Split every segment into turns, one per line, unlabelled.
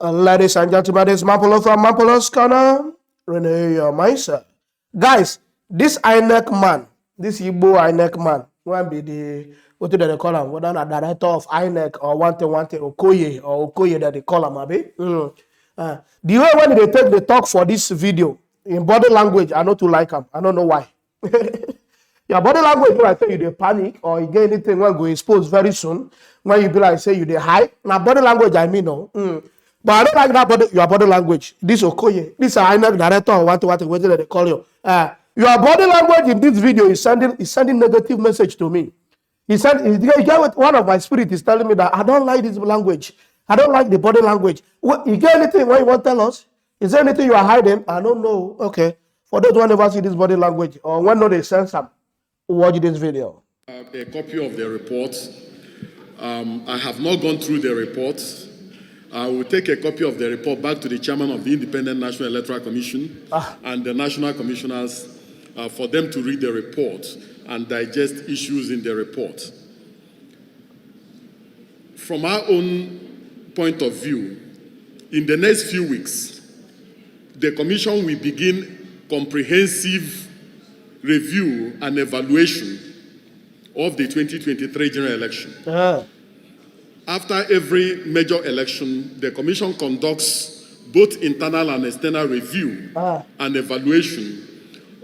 Ladies and gentlemen, this is Mampolo from Mampolo's Corner. Renew your mindset. Guys, this INEC man, this Igbo INEC man, one be the, what do they call him? Whether a director of INEC or one thing, Okoye that they call him, abi? The way when they take the talk for this video, in body language, I not to like him. I don't know why. Your body language, when I tell you they panic or you get anything when go expose very soon, when you be like, say you they hide. Now body language, I mean, no. But I don't like that body, your body language. This Okoye, this INEC director or what they call you. Your body language in this video is sending negative message to me. He said, one of my spirit is telling me that I don't like this language. I don't like the body language. What, you get anything what you want to tell us? Is there anything you are hiding? I don't know. Okay. For those who never see this body language or when no they sense some, watch this video.
A copy of the report. I have not gone through the report. I will take a copy of the report back to the chairman of the Independent National Electoral Commission and the national commissioners for them to read the report and digest issues in the report. From our own point of view, in the next few weeks, the Commission will begin comprehensive review and evaluation of the 2023 general election. After every major election, the Commission conducts both internal and external review and evaluation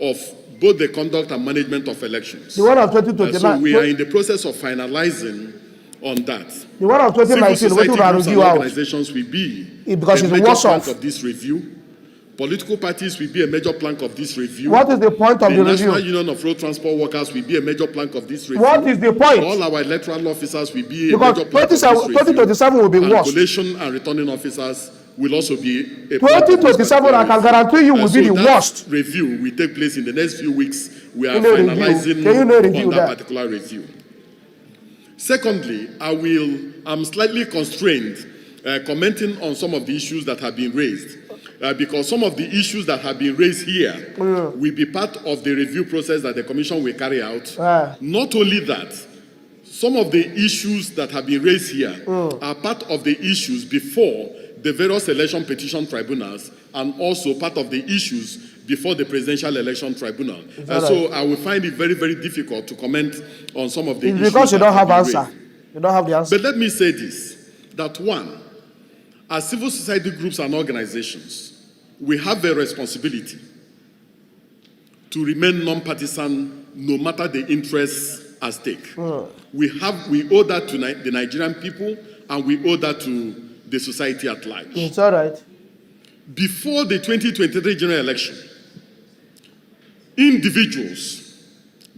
of both the conduct and management of elections.
The one of 2029.
So we are in the process of finalizing on that.
The one of 2019,
Civil society groups and organizations will be
because
a
it's
major
worse
plank
off.
of this review. Political parties will be a major plank of this review.
What is the point of the review?
The National Union of Road Transport Workers will be a major plank of this review.
What is the point?
All our electoral officers will be
because
a major plank of this review.
2027 will be worse.
Collation and returning officers will also be a
2027, I can guarantee you, will be the worst.
Review will take place in the next few weeks. We are finalizing on that particular review. Secondly, I'm slightly constrained commenting on some of the issues that have been raised. Because some of the issues that have been raised here will be part of the review process that the Commission will carry out. Not only that, some of the issues that have been raised here are part of the issues before the various election petition tribunals and also part of the issues before the Presidential Election Tribunal. So I will find it very, very difficult to comment on some of the issues.
Because you don't have answer. You don't have the answer.
But let me say this, that one, as civil society groups and organizations, we have a responsibility to remain non-partisan no matter the interests at stake. We owe that to the Nigerian people and we owe that to the society at large.
It's all right.
Before the 2023 general election, individuals,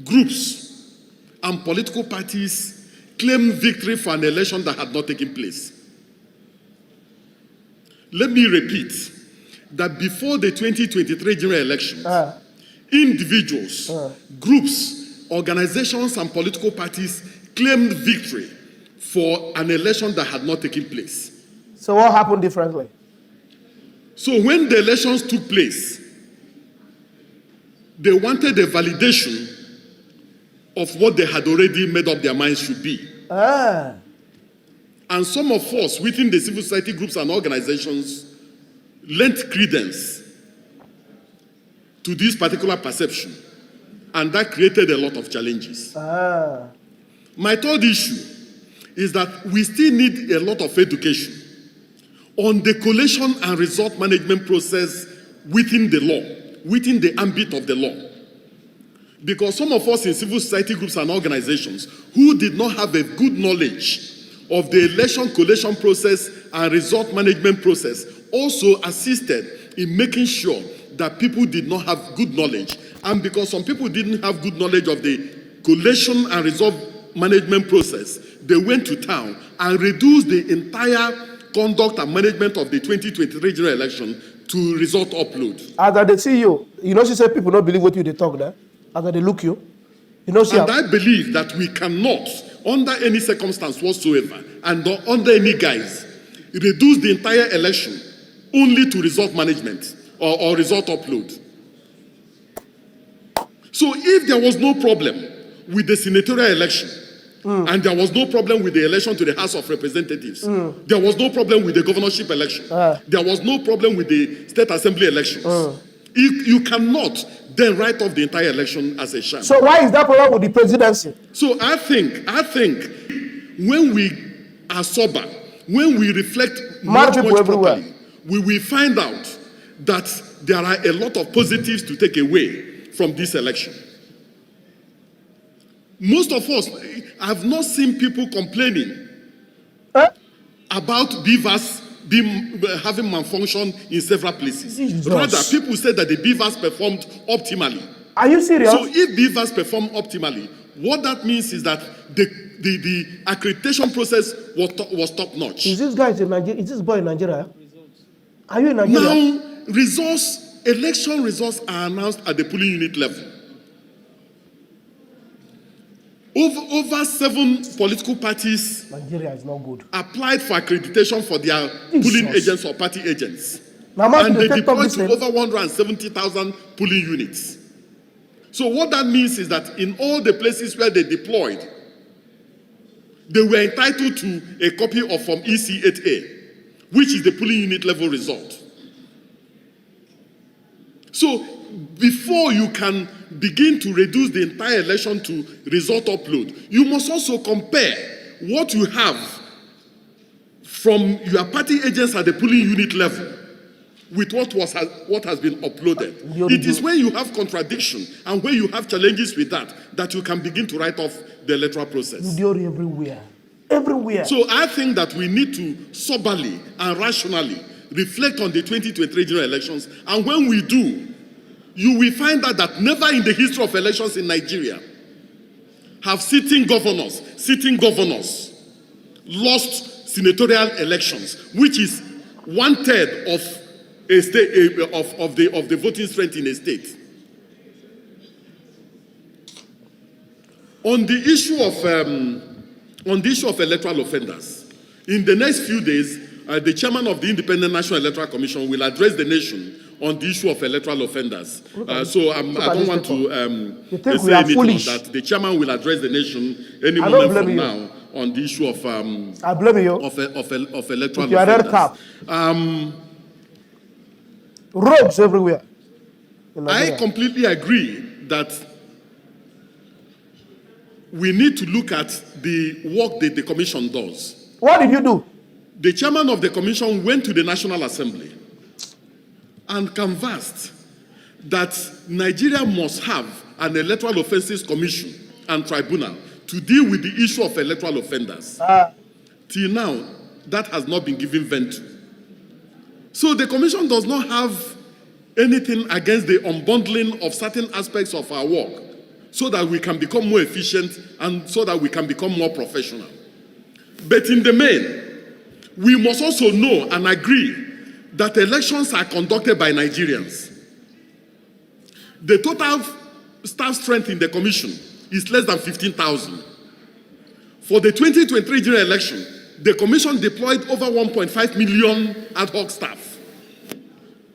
groups, and political parties claimed victory for an election that had not taken place. Let me repeat that before the 2023 general elections, individuals, groups, organizations, and political parties claimed victory for an election that had not taken place.
So what happened differently?
So when the elections took place, they wanted a validation of what they had already made up their minds should be. And some of us within the civil society groups and organizations lent credence to this particular perception, and that created a lot of challenges. My third issue is that we still need a lot of education on the collation and result management process within the law, within the ambit of the law. Because some of us in civil society groups and organizations who did not have a good knowledge of the election collation process and result management process also assisted in making sure that people did not have good knowledge. And because some people didn't have good knowledge of the collation and result management process, they went to town and reduced the entire conduct and management of the 2023 general election to result upload.
As they see you, she say people don't believe what you they talk there. As they look you,
and I believe that we cannot, under any circumstance whatsoever, and under any guise, reduce the entire election only to result management or result upload. So if there was no problem with the senatorial election, And there was no problem with the election to the House of Representatives. There was no problem with the governorship election. There was no problem with the State Assembly elections. You cannot then write off the entire election as a sham.
So why is that problem with the presidency?
So I think when we are sober, when we reflect much properly, we will find out that there are a lot of positives to take away from this election. Most of us have not seen people complaining about BVAS having malfunction in several places.
Jesus.
Rather, people say that the BVAS performed optimally.
Are you serious?
So if BVAS performed optimally, what that means is that the accreditation process was top notch.
Is this guy in Nigeria? Is this boy in Nigeria? Are you in Nigeria?
Now, election results are announced at the polling unit level. Over 7 political parties
Nigeria is not good.
applied for accreditation for their polling agents or party agents.
Now,
and they deployed to over 170,000 polling units. So what that means is that in all the places where they deployed, they were entitled to a copy of Form EC8A, which is the polling unit level result. So before you can begin to reduce the entire election to result upload, you must also compare what you have from your party agents at the polling unit level with what has been uploaded. It is when you have contradiction and when you have challenges with that you can begin to write off the electoral process.
Everywhere. Everywhere.
So I think that we need to soberly and rationally reflect on the 2023 general elections, and when we do, you will find out that never in the history of elections in Nigeria have sitting governors lost senatorial elections, which is 1/3 of a state of the voting strength in a state. On the issue of electoral offenders, in the next few days, the chairman of the Independent National Electoral Commission will address the nation on the issue of electoral offenders. So I don't want to say anything on that. The chairman will address the nation any moment from now on the issue of
I blame you.
Of electoral
your
offenders.
red cap. Rogues everywhere.
I completely agree that we need to look at the work that the commission does.
What did you do?
The chairman of the commission went to the National Assembly and canvassed that Nigeria must have an electoral offences commission and tribunal to deal with the issue of electoral offenders. Till now, that has not been given vent to. So the commission does not have anything against the unbundling of certain aspects of our work so that we can become more efficient and so that we can become more professional. But in the main, we must also know and agree that elections are conducted by Nigerians. The total staff strength in the commission is less than 15,000. For the 2023 general election, the commission deployed over 1.5 million ad hoc staff.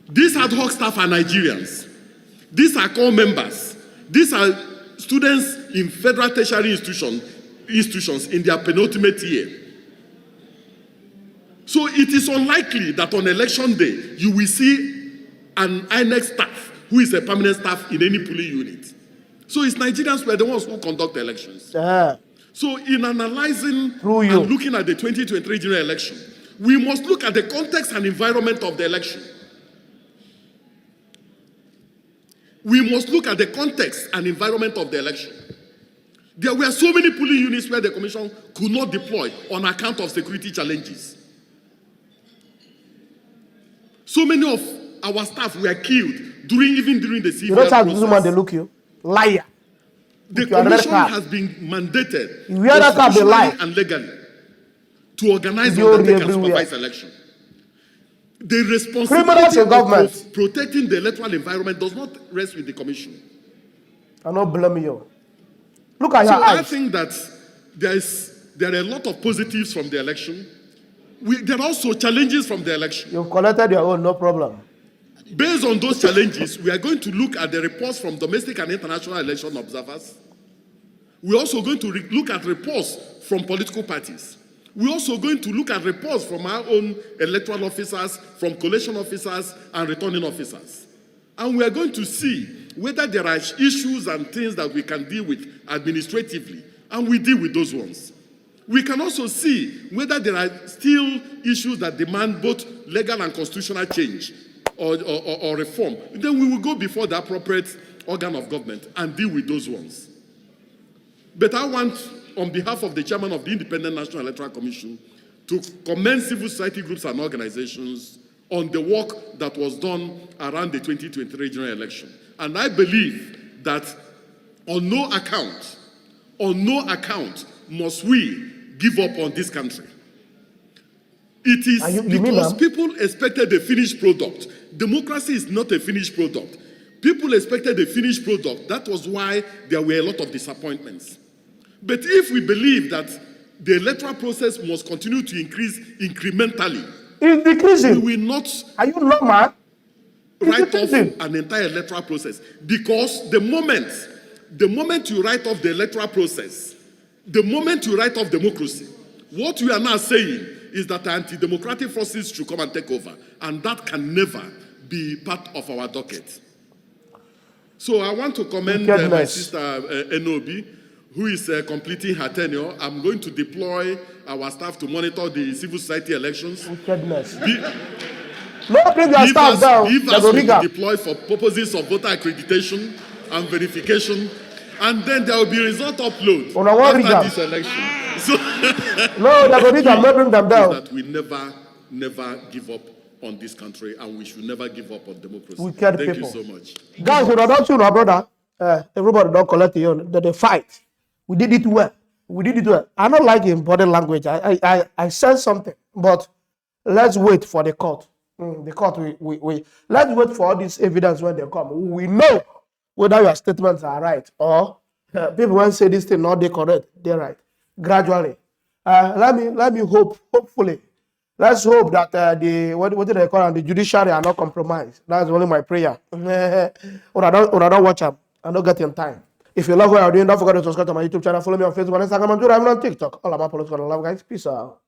These ad hoc staff are Nigerians. These are core members. These are students in federal tertiary institutions in their penultimate year. So it is unlikely that on election day, you will see an INEC staff who is a permanent staff in any polling unit. So it's Nigerians who are the ones who conduct elections. So in analyzing and looking at the 2023 general election, we must look at the context and environment of the election. We must look at the context and environment of the election. There were so many polling units where the commission could not deploy on account of security challenges. So many of our staff were killed even during the CVR
You don't have
process.
Zuma, they look you. Liar.
The commission has been mandated
constitutionally
and legally to organize, undertake, and supervise election. The responsibility of protecting the electoral environment does not rest with the commission.
I don't blame you. Look at your eyes.
I think that there are a lot of positives from the election. There are also challenges from the election.
You've collected your own, no problem.
Based on those challenges, we are going to look at the reports from domestic and international election observers. We're also going to look at reports from political parties. We're also going to look at reports from our own electoral officers, from collation officers, and returning officers. And we are going to see whether there are issues and things that we can deal with administratively, and we deal with those ones. We can also see whether there are still issues that demand both legal and constitutional change or reform. Then we will go before the appropriate organ of government and deal with those ones. But I want, on behalf of the chairman of the Independent National Electoral Commission, to commend civil society groups and organizations on the work that was done around the 2023 general election. And I believe that on no account must we give up on this country. It is because people expected a finished product. Democracy is not a finished product. People expected a finished product. That was why there were a lot of disappointments. But if we believe that the electoral process must continue to increase incrementally,
it's decreasing.
We will not.
Are you normal?
Write off an entire electoral process, because the moment you write off the electoral process, the moment you write off democracy, what we are now saying is that anti-democratic forces should come and take over, and that can never be part of our docket. So I want to commend my sister Enobi, who is completing her tenure. I'm going to deploy our staff to monitor the civil society elections.
Wickedness. No, bring your staff down.
If us will be deployed for purposes of voter accreditation and verification, and then there will be result upload after this election. So
no, not bring them down.
That we never give up on this country, and we should never give up on democracy.
Thank
you so much.
Guys, we don't you know, brother. Everybody don't collect the own. They fight. We did it well. I don't like him body language. I said something, but let's wait for the court. The court, we let's wait for all this evidence when they come. We know whether your statements are right or people when say this thing not they correct, they're right. Gradually, let me hopefully, let's hope that what do they call them? The judiciary are not compromised. That's only my prayer. Or I don't watch them. I don't get in time. If you love what I'm doing, don't forget to subscribe to my YouTube channel. Follow me on Facebook and Instagram and Twitter. I'm on TikTok. All about political love, guys. Peace out.